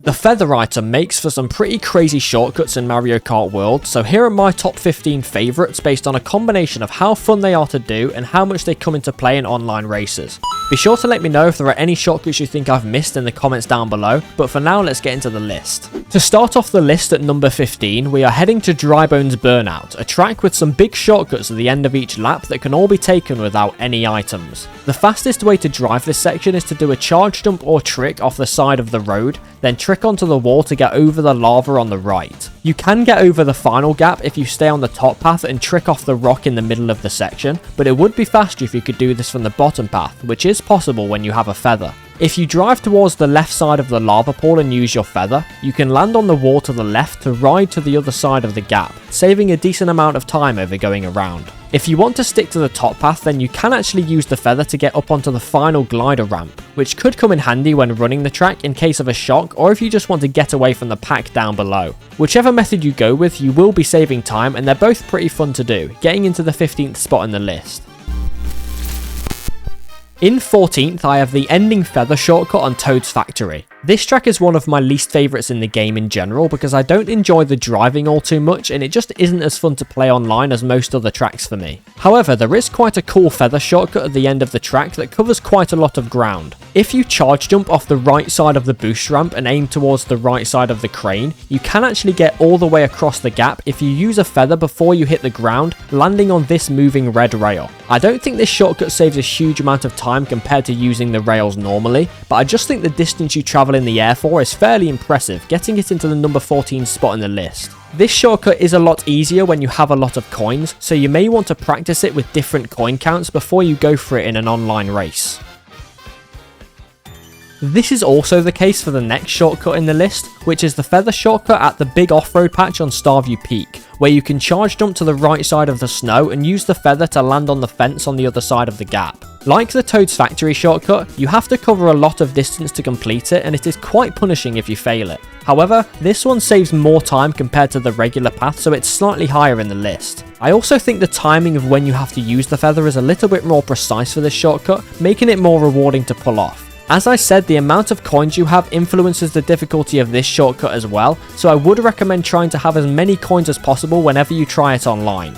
The feather item makes for some pretty crazy shortcuts in Mario Kart World, so here are my top 15 favourites based on a combination of how fun they are to do and how much they come into play in online races. Be sure to let me know if there are any shortcuts you think I've missed in the comments down below, but for now let's get into the list. To start off the list at number 15, we are heading to Drybone's Burnout, a track with some big shortcuts at the end of each lap that can all be taken without any items. The fastest way to drive this section is to do a charge jump or trick off the side of the road, then trick onto the wall to get over the lava on the right. You can get over the final gap if you stay on the top path and trick off the rock in the middle of the section, but it would be faster if you could do this from the bottom path, which is possible when you have a feather. If you drive towards the left side of the lava pool and use your feather, you can land on the wall to the left to ride to the other side of the gap, saving a decent amount of time over going around. If you want to stick to the top path, then you can actually use the feather to get up onto the final glider ramp, which could come in handy when running the track in case of a shock or if you just want to get away from the pack down below. Whichever method you go with, you will be saving time and they're both pretty fun to do, getting into the 15th spot in the list. In 14th, I have the ending feather shortcut on Toad's Factory. This track is one of my least favourites in the game in general because I don't enjoy the driving all too much and it just isn't as fun to play online as most other tracks for me. However, there is quite a cool feather shortcut at the end of the track that covers quite a lot of ground. If you charge jump off the right side of the boost ramp and aim towards the right side of the crane, you can actually get all the way across the gap if you use a feather before you hit the ground, landing on this moving red rail. I don't think this shortcut saves a huge amount of time compared to using the rails normally, but I just think the distance you travel in the air for is fairly impressive, getting it into the number 14 spot in the list. This shortcut is a lot easier when you have a lot of coins, so you may want to practice it with different coin counts before you go for it in an online race. This is also the case for the next shortcut in the list, which is the feather shortcut at the big off-road patch on Starview Peak, where you can charge jump to the right side of the snow and use the feather to land on the fence on the other side of the gap. Like the Toad's Factory shortcut, you have to cover a lot of distance to complete it and it is quite punishing if you fail it. However, this one saves more time compared to the regular path, so it's slightly higher in the list. I also think the timing of when you have to use the feather is a little bit more precise for this shortcut, making it more rewarding to pull off. As I said, the amount of coins you have influences the difficulty of this shortcut as well, so I would recommend trying to have as many coins as possible whenever you try it online.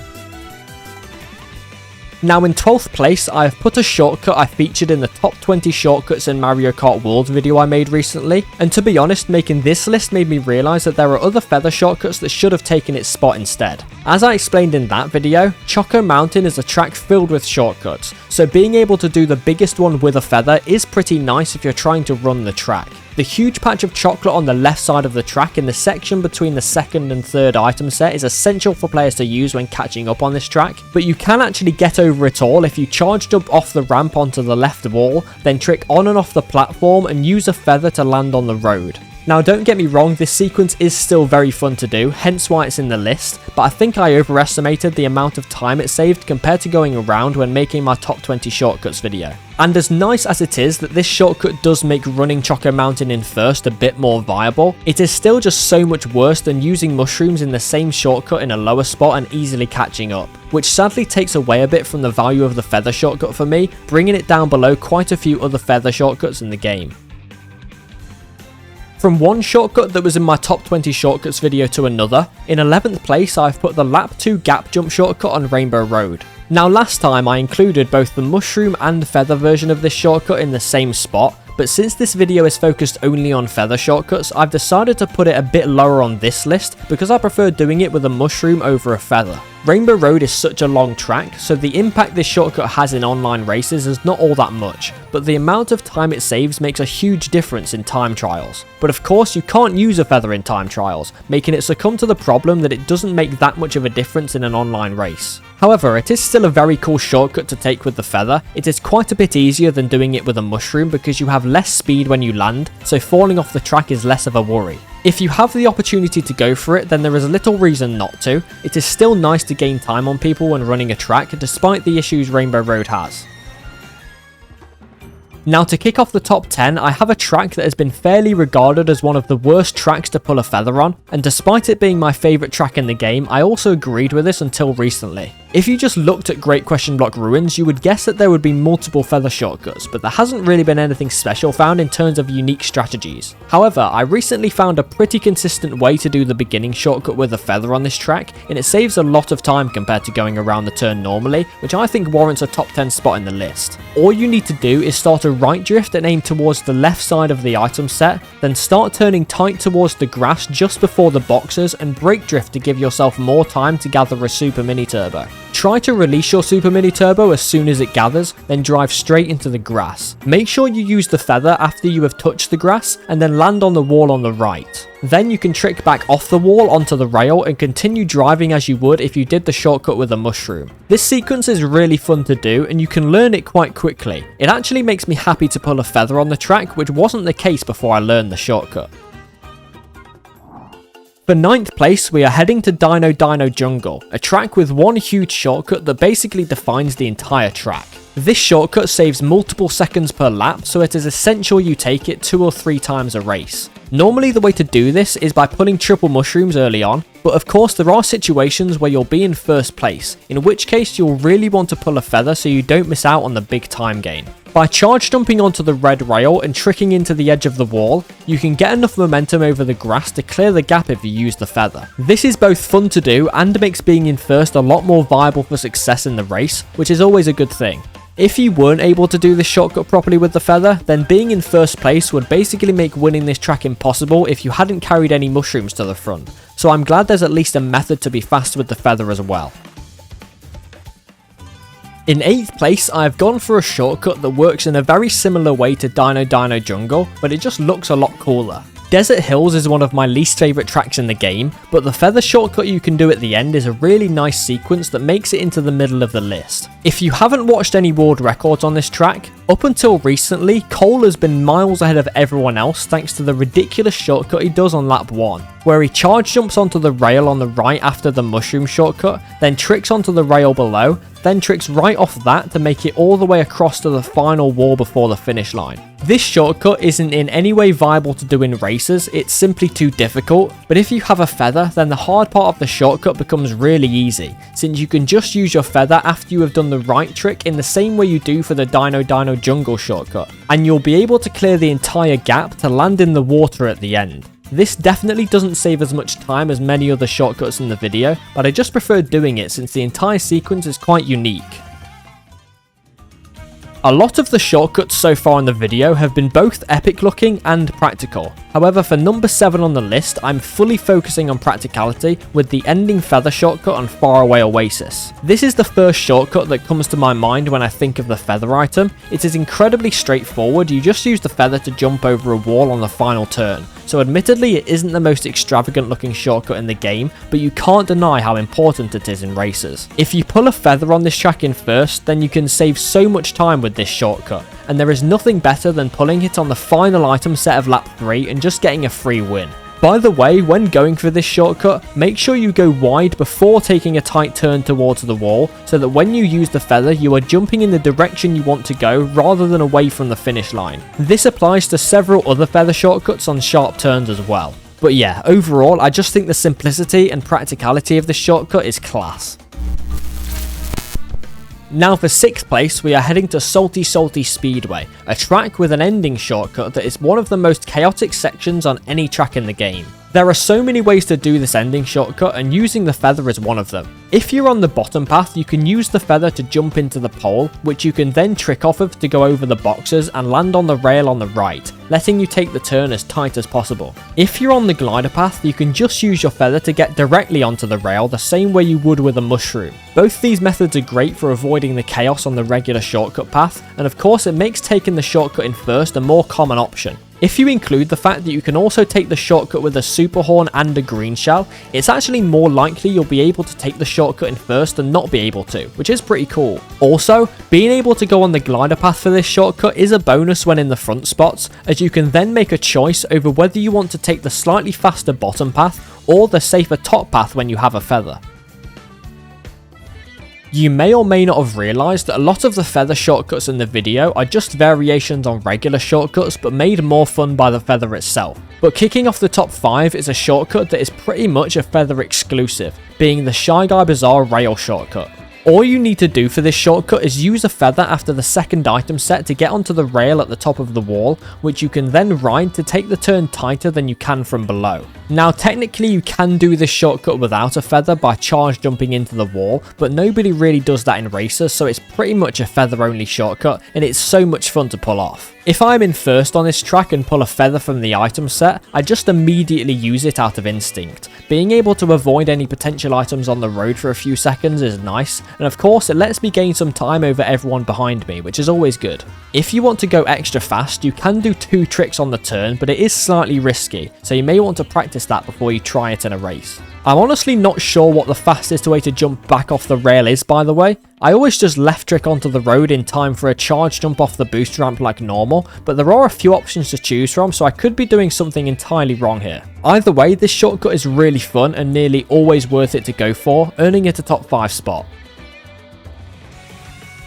Now in 12th place, I have put a shortcut I featured in the top 20 shortcuts in Mario Kart World video I made recently, and to be honest, making this list made me realise that there are other feather shortcuts that should have taken its spot instead. As I explained in that video, Choco Mountain is a track filled with shortcuts, so being able to do the biggest one with a feather is pretty nice if you're trying to run the track. The huge patch of chocolate on the left side of the track in the section between the second and third item set is essential for players to use when catching up on this track, but you can actually get over it all if you charge jump off the ramp onto the left wall, then trick on and off the platform and use a feather to land on the road. Now don't get me wrong, this sequence is still very fun to do, hence why it's in the list, but I think I overestimated the amount of time it saved compared to going around when making my top 20 shortcuts video. And as nice as it is that this shortcut does make running Choco Mountain in first a bit more viable, it is still just so much worse than using mushrooms in the same shortcut in a lower spot and easily catching up, which sadly takes away a bit from the value of the feather shortcut for me, bringing it down below quite a few other feather shortcuts in the game. From one shortcut that was in my top 20 shortcuts video to another, in 11th place I've put the lap 2 gap jump shortcut on Rainbow Road. Now last time I included both the mushroom and feather version of this shortcut in the same spot, but since this video is focused only on feather shortcuts, I've decided to put it a bit lower on this list because I prefer doing it with a mushroom over a feather. Rainbow Road is such a long track, so the impact this shortcut has in online races is not all that much, but the amount of time it saves makes a huge difference in time trials. But of course you can't use a feather in time trials, making it succumb to the problem that it doesn't make that much of a difference in an online race. However, it is still a very cool shortcut to take with the feather. It is quite a bit easier than doing it with a mushroom because you have less speed when you land, so falling off the track is less of a worry. If you have the opportunity to go for it, then there is little reason not to. It is still nice to gain time on people when running a track, despite the issues Rainbow Road has. Now to kick off the top 10, I have a track that has been fairly regarded as one of the worst tracks to pull a feather on, and despite it being my favourite track in the game, I also agreed with this until recently. If you just looked at Great Question Block Ruins, you would guess that there would be multiple feather shortcuts, but there hasn't really been anything special found in terms of unique strategies. However, I recently found a pretty consistent way to do the beginning shortcut with a feather on this track, and it saves a lot of time compared to going around the turn normally, which I think warrants a top 10 spot in the list. All you need to do is start a right drift and aim towards the left side of the item set, then start turning tight towards the grass just before the boxes and brake drift to give yourself more time to gather a super mini turbo. Try to release your super mini turbo as soon as it gathers, then drive straight into the grass. Make sure you use the feather after you have touched the grass and then land on the wall on the right. Then you can trick back off the wall onto the rail and continue driving as you would if you did the shortcut with a mushroom. This sequence is really fun to do and you can learn it quite quickly. It actually makes me happy to pull a feather on the track, which wasn't the case before I learned the shortcut. For 9th place, we are heading to Dino Dino Jungle, a track with one huge shortcut that basically defines the entire track. This shortcut saves multiple seconds per lap, so it is essential you take it 2 or 3 times a race. Normally the way to do this is by pulling triple mushrooms early on, but of course there are situations where you'll be in first place, in which case you'll really want to pull a feather so you don't miss out on the big time gain. By charge jumping onto the red rail and tricking into the edge of the wall, you can get enough momentum over the grass to clear the gap if you use the feather. This is both fun to do and makes being in first a lot more viable for success in the race, which is always a good thing. If you weren't able to do this shortcut properly with the feather, then being in first place would basically make winning this track impossible if you hadn't carried any mushrooms to the front, so I'm glad there's at least a method to be fast with the feather as well. In 8th place, I have gone for a shortcut that works in a very similar way to Dino Dino Jungle, but it just looks a lot cooler. Desert Hills is one of my least favourite tracks in the game, but the feather shortcut you can do at the end is a really nice sequence that makes it into the middle of the list. If you haven't watched any world records on this track, up until recently, Cole has been miles ahead of everyone else thanks to the ridiculous shortcut he does on lap 1, where he charge jumps onto the rail on the right after the mushroom shortcut, then tricks onto the rail below, then tricks right off that to make it all the way across to the final wall before the finish line. This shortcut isn't in any way viable to do in races, it's simply too difficult, but if you have a feather, then the hard part of the shortcut becomes really easy, since you can just use your feather after you have done the right trick in the same way you do for the Dino Dino Jungle shortcut, and you'll be able to clear the entire gap to land in the water at the end. This definitely doesn't save as much time as many other shortcuts in the video, but I just prefer doing it since the entire sequence is quite unique. A lot of the shortcuts so far in the video have been both epic looking and practical. However, for number 7 on the list, I'm fully focusing on practicality with the ending feather shortcut on Faraway Oasis. This is the first shortcut that comes to my mind when I think of the feather item. It is incredibly straightforward, you just use the feather to jump over a wall on the final turn. So admittedly it isn't the most extravagant looking shortcut in the game, but you can't deny how important it is in races. If you pull a feather on this track in first, then you can save so much time with this shortcut, and there is nothing better than pulling it on the final item set of lap 3 and just getting a free win. By the way, when going for this shortcut, make sure you go wide before taking a tight turn towards the wall, so that when you use the feather you are jumping in the direction you want to go rather than away from the finish line. This applies to several other feather shortcuts on sharp turns as well. But yeah, overall I just think the simplicity and practicality of this shortcut is class. Now for 6th place, we are heading to Salty Salty Speedway, a track with an ending shortcut that is one of the most chaotic sections on any track in the game. There are so many ways to do this ending shortcut, and using the feather is one of them. If you're on the bottom path, you can use the feather to jump into the pole, which you can then trick off of to go over the boxes and land on the rail on the right, letting you take the turn as tight as possible. If you're on the glider path, you can just use your feather to get directly onto the rail the same way you would with a mushroom. Both these methods are great for avoiding the chaos on the regular shortcut path, and of course it makes taking the shortcut in first a more common option. If you include the fact that you can also take the shortcut with a super horn and a green shell, it's actually more likely you'll be able to take the shortcut in first than not be able to, which is pretty cool. Also, being able to go on the glider path for this shortcut is a bonus when in the front spots, as you can then make a choice over whether you want to take the slightly faster bottom path or the safer top path when you have a feather. You may or may not have realised that a lot of the feather shortcuts in the video are just variations on regular shortcuts but made more fun by the feather itself. But kicking off the top 5 is a shortcut that is pretty much a feather exclusive, being the Shy Guy Bazaar rail shortcut. All you need to do for this shortcut is use a feather after the second item set to get onto the rail at the top of the wall, which you can then ride to take the turn tighter than you can from below. Now technically you can do this shortcut without a feather by charge jumping into the wall, but nobody really does that in races, so it's pretty much a feather only shortcut and it's so much fun to pull off. If I'm in first on this track and pull a feather from the item set, I just immediately use it out of instinct. Being able to avoid any potential items on the road for a few seconds is nice, and of course it lets me gain some time over everyone behind me, which is always good. If you want to go extra fast, you can do 2 tricks on the turn, but it is slightly risky, so you may want to practice that before you try it in a race. I'm honestly not sure what the fastest way to jump back off the rail is, by the way. I always just left trick onto the road in time for a charge jump off the boost ramp like normal, but there are a few options to choose from, so I could be doing something entirely wrong here. Either way, this shortcut is really fun and nearly always worth it to go for, earning it a top 5 spot.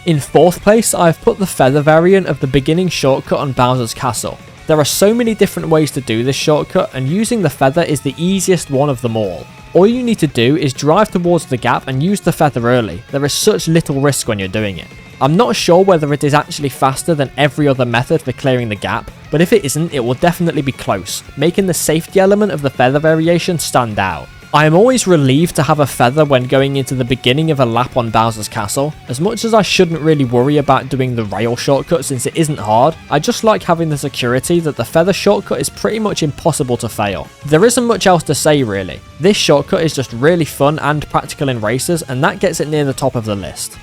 In 4th place, I have put the feather variant of the beginning shortcut on Bowser's Castle. There are so many different ways to do this shortcut, and using the feather is the easiest one of them all. All you need to do is drive towards the gap and use the feather early. There is such little risk when you're doing it. I'm not sure whether it is actually faster than every other method for clearing the gap, but if it isn't, it will definitely be close, making the safety element of the feather variation stand out. I am always relieved to have a feather when going into the beginning of a lap on Bowser's Castle. As much as I shouldn't really worry about doing the rail shortcut since it isn't hard, I just like having the security that the feather shortcut is pretty much impossible to fail. There isn't much else to say really. This shortcut is just really fun and practical in races, and that gets it near the top of the list.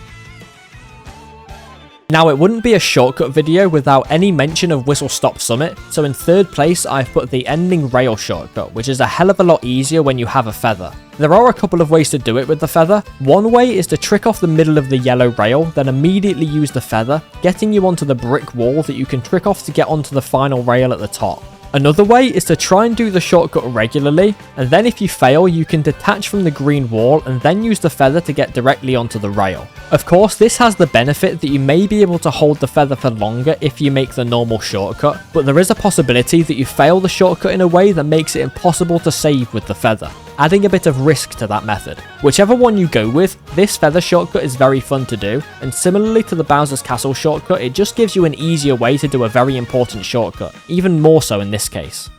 Now it wouldn't be a shortcut video without any mention of Whistle Stop Summit, so in 3rd place I've put the ending rail shortcut, which is a hell of a lot easier when you have a feather. There are a couple of ways to do it with the feather. One way is to trick off the middle of the yellow rail, then immediately use the feather, getting you onto the brick wall that you can trick off to get onto the final rail at the top. Another way is to try and do the shortcut regularly, and then if you fail you can detach from the green wall and then use the feather to get directly onto the rail. Of course, this has the benefit that you may be able to hold the feather for longer if you make the normal shortcut, but there is a possibility that you fail the shortcut in a way that makes it impossible to save with the feather, adding a bit of risk to that method. Whichever one you go with, this feather shortcut is very fun to do, and similarly to the Bowser's Castle shortcut, it just gives you an easier way to do a very important shortcut, even more so in this case.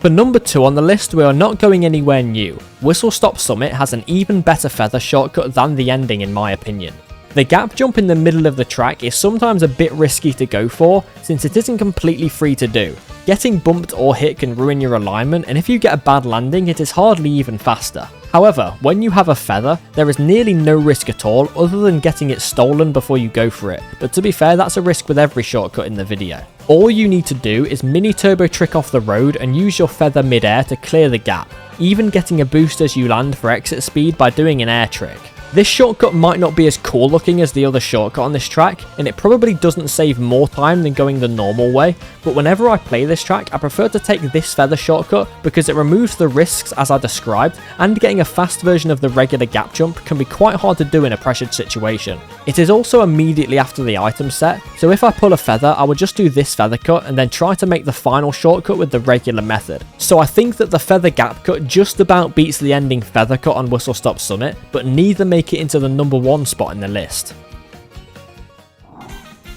For number 2 on the list, we are not going anywhere new. Whistle Stop Summit has an even better feather shortcut than the ending in my opinion. The gap jump in the middle of the track is sometimes a bit risky to go for, since it isn't completely free to do. Getting bumped or hit can ruin your alignment, and if you get a bad landing it is hardly even faster. However, when you have a feather, there is nearly no risk at all other than getting it stolen before you go for it, but to be fair that's a risk with every shortcut in the video. All you need to do is mini turbo trick off the road and use your feather mid-air to clear the gap, even getting a boost as you land for exit speed by doing an air trick. This shortcut might not be as cool looking as the other shortcut on this track, and it probably doesn't save more time than going the normal way, but whenever I play this track I prefer to take this feather shortcut because it removes the risks as I described, and getting a fast version of the regular gap jump can be quite hard to do in a pressured situation. It is also immediately after the item set, so if I pull a feather I would just do this feather cut and then try to make the final shortcut with the regular method. So I think that the feather gap cut just about beats the ending feather cut on Whistle Stop Summit, but neither make it into the number 1 spot in the list.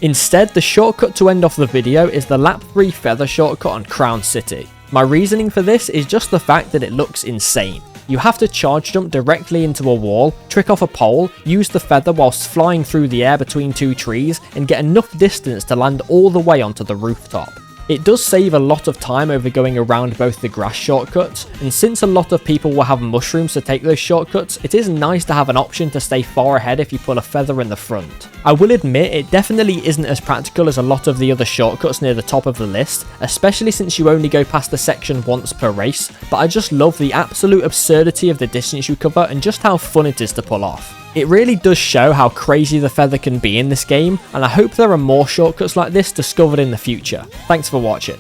Instead, the shortcut to end off the video is the lap 3 feather shortcut on Crown City. My reasoning for this is just the fact that it looks insane. You have to charge jump directly into a wall, trick off a pole, use the feather whilst flying through the air between 2 trees, and get enough distance to land all the way onto the rooftop. It does save a lot of time over going around both the grass shortcuts, and since a lot of people will have mushrooms to take those shortcuts, it is nice to have an option to stay far ahead if you pull a feather in the front. I will admit it definitely isn't as practical as a lot of the other shortcuts near the top of the list, especially since you only go past the section once per race, but I just love the absolute absurdity of the distance you cover and just how fun it is to pull off. It really does show how crazy the feather can be in this game, and I hope there are more shortcuts like this discovered in the future. Thanks for watching.